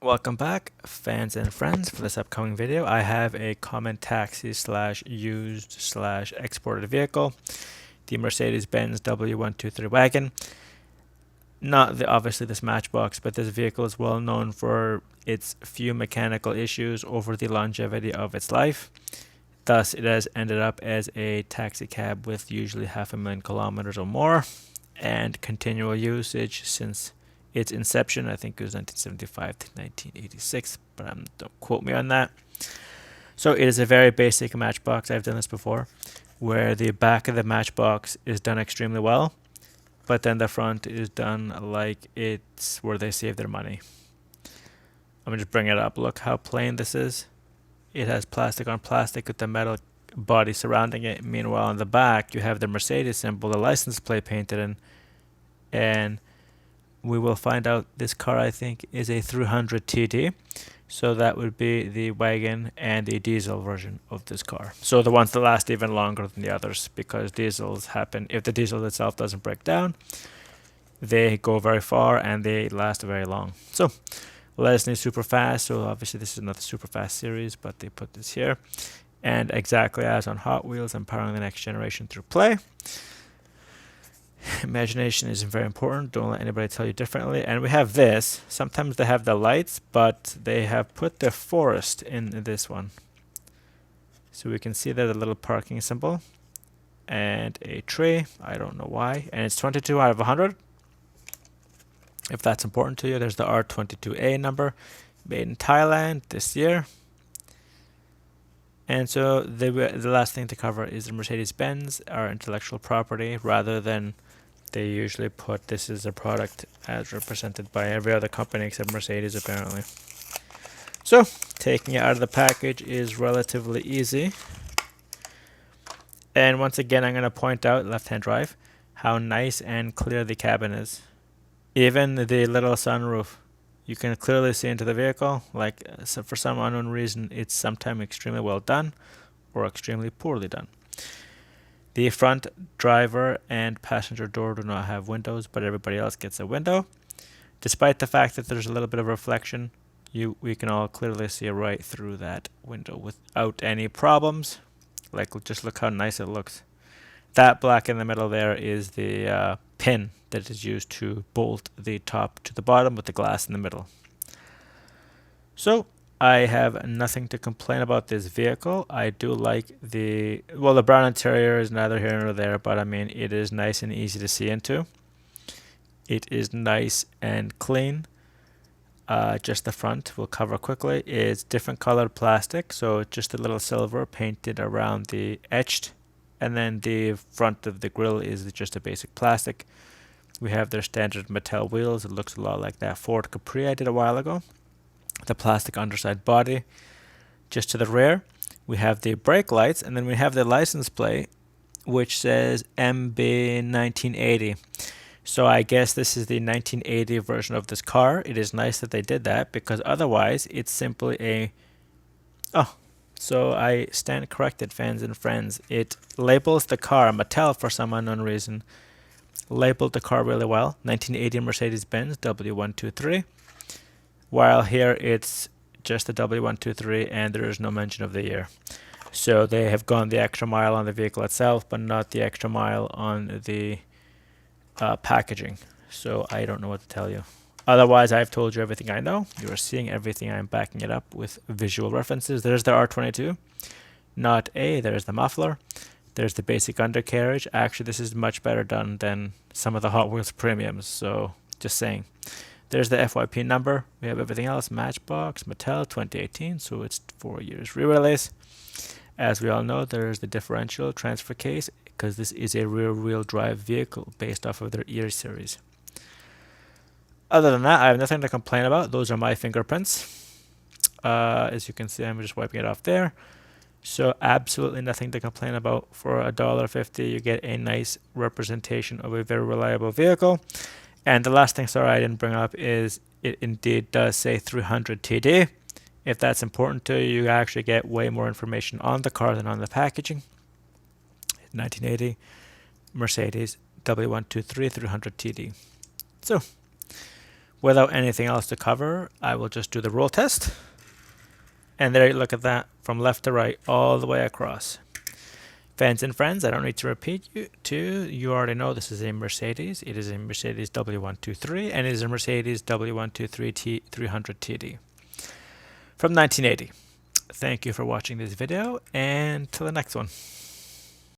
Welcome back, fans and friends. For this upcoming video, I have a common taxi slash used slash exported vehicle, the Mercedes-Benz W123 Wagon. Not obviously this Matchbox, but this vehicle is well known for its few mechanical issues over the longevity of its life. Thus, it has ended up as a taxi cab with usually 500,000 kilometers or more, and continual usage since its inception. I think it was 1975 to 1986, but don't quote me on that. So it is a very basic Matchbox. I've done this before, where the back of the Matchbox is done extremely well, but then the front is done like it's where they save their money. I'm gonna just bring it up. Look how plain this is. It has plastic on plastic with the metal body surrounding it. Meanwhile, on the back, you have the Mercedes symbol, the license plate painted in, and we will find out this car, I think, is a 300 TD. So that would be the wagon and the diesel version of this car. So the ones that last even longer than the others, because diesels happen, if the diesel itself doesn't break down, they go very far and they last very long. So Lesney super fast. So obviously this is not the super fast series, but they put this here. And exactly as on Hot Wheels, empowering the next generation through play. Imagination is very important. Don't let anybody tell you differently. And we have this. Sometimes they have the lights, but they have put the forest in this one. So we can see there the little parking symbol and a tree. I don't know why. And it's 22 out of 100. If that's important to you, there's the R22A number, made in Thailand this year. And so the last thing to cover is the Mercedes-Benz, our intellectual property, rather than they usually put this is a product as represented by every other company except Mercedes, apparently. So taking it out of the package is relatively easy. And once again, I'm going to point out, left-hand drive, how nice and clear the cabin is. Even the little sunroof, you can clearly see into the vehicle. Like, so for some unknown reason, it's sometimes extremely well done or extremely poorly done. The front driver and passenger door do not have windows, but everybody else gets a window. Despite the fact that there's a little bit of reflection, we can all clearly see right through that window without any problems. Like, just look how nice it looks. That black in the middle there is the pin that is used to bolt the top to the bottom with the glass in the middle. So I have nothing to complain about this vehicle. I do like the brown interior is neither here nor there, but I mean, it is nice and easy to see into. It is nice and clean. Just the front we'll cover quickly. It's different colored plastic, so just a little silver painted around the etched, and then the front of the grille is just a basic plastic. We have their standard Mattel wheels. It looks a lot like that Ford Capri I did a while ago. The plastic underside body. Just to the rear, we have the brake lights, and then we have the license plate, which says MB1980. So I guess this is the 1980 version of this car. It is nice that they did that, because otherwise it's simply a... Oh, so I stand corrected, fans and friends. It labels the car, Mattel for some unknown reason, labeled the car really well. 1980 Mercedes-Benz W123. While here it's just the W123 and there is no mention of the year. So they have gone the extra mile on the vehicle itself, but not the extra mile on the packaging. So I don't know what to tell you. Otherwise, I've told you everything I know. You are seeing everything. I'm backing it up with visual references. There's the R22. Not A, there's the muffler. There's the basic undercarriage. Actually, this is much better done than some of the Hot Wheels premiums. So just saying. There's the FYP number. We have everything else. Matchbox, Mattel, 2018. So it's 4 years re-release. As we all know, there's the differential transfer case, because this is a rear-wheel drive vehicle based off of their EAR series. Other than that, I have nothing to complain about. Those are my fingerprints. As you can see, I'm just wiping it off there. So absolutely nothing to complain about. For $1.50, you get a nice representation of a very reliable vehicle. And the last thing, sorry, I didn't bring up is it indeed does say 300 TD. If that's important to you, you actually get way more information on the car than on the packaging. 1980 Mercedes W123 300 TD. So Without anything else to cover, I will just do the roll test. And there, look at that, from left to right, all the way across. Fans and friends, I don't need to repeat you already know this is a Mercedes. It is a Mercedes W123, and it is a Mercedes W123 300 TD from 1980. Thank you for watching this video, and till the next one.